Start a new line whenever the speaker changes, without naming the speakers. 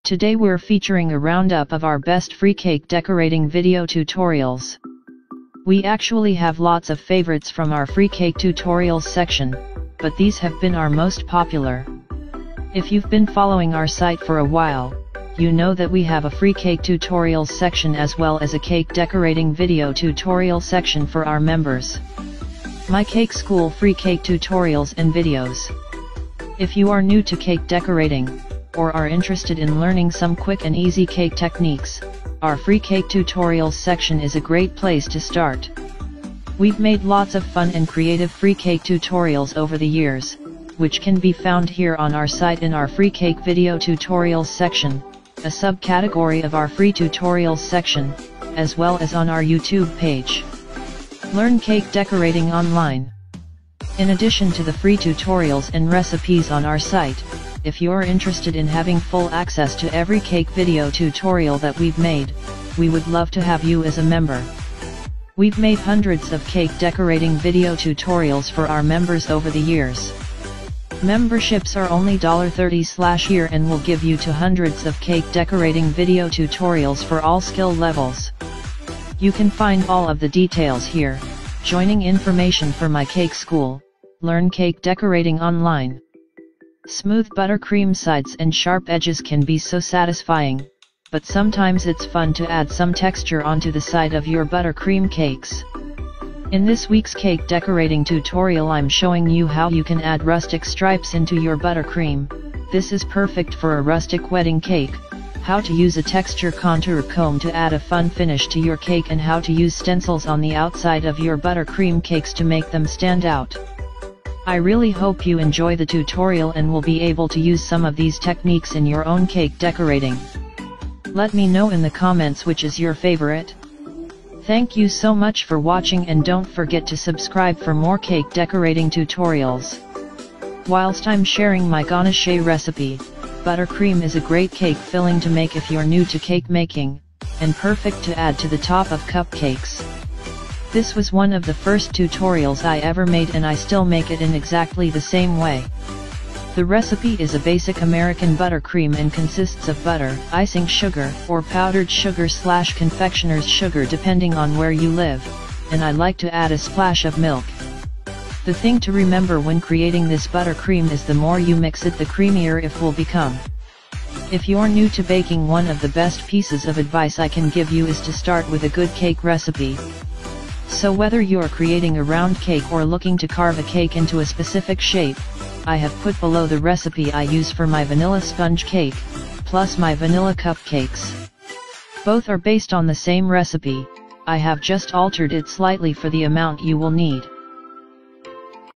Today we're featuring a roundup of our best free cake decorating video tutorials. We actually have lots of favorites from our free cake tutorials section, but these have been our most popular. If you've been following our site for a while, you know that we have a free cake tutorials section as well as a cake decorating video tutorial section for our members. My Cake School free cake tutorials and videos. If you are new to cake decorating, or are interested in learning some quick and easy cake techniques, our free cake tutorials section is a great place to start. We've made lots of fun and creative free cake tutorials over the years, which can be found here on our site in our free cake video tutorials section, a subcategory of our free tutorials section, as well as on our YouTube page. Learn cake decorating online. In addition to the free tutorials and recipes on our site, if you're interested in having full access to every cake video tutorial that we've made, we would love to have you as a member. We've made hundreds of cake decorating video tutorials for our members over the years. Memberships are only $30/year and will give you to hundreds of cake decorating video tutorials for all skill levels. You can find all of the details here, joining information for My Cake School, learn cake decorating online. Smooth buttercream sides and sharp edges can be so satisfying, but sometimes it's fun to add some texture onto the side of your buttercream cakes. In this week's cake decorating tutorial I'm showing you how you can add rustic stripes into your buttercream. This is perfect for a rustic wedding cake, how to use a texture contour comb to add a fun finish to your cake, and how to use stencils on the outside of your buttercream cakes to make them stand out. I really hope you enjoy the tutorial and will be able to use some of these techniques in your own cake decorating. Let me know in the comments which is your favorite. Thank you so much for watching, and don't forget to subscribe for more cake decorating tutorials. Whilst I'm sharing my ganache recipe, buttercream is a great cake filling to make if you're new to cake making, and perfect to add to the top of cupcakes. This was one of the first tutorials I ever made and I still make it in exactly the same way. The recipe is a basic American buttercream and consists of butter, icing sugar, or powdered sugar/confectioner's sugar depending on where you live, and I like to add a splash of milk. The thing to remember when creating this buttercream is the more you mix it the creamier it will become. If you're new to baking, one of the best pieces of advice I can give you is to start with a good cake recipe. So whether you're creating a round cake or looking to carve a cake into a specific shape, I have put below the recipe I use for my vanilla sponge cake, plus my vanilla cupcakes. Both are based on the same recipe, I have just altered it slightly for the amount you will need.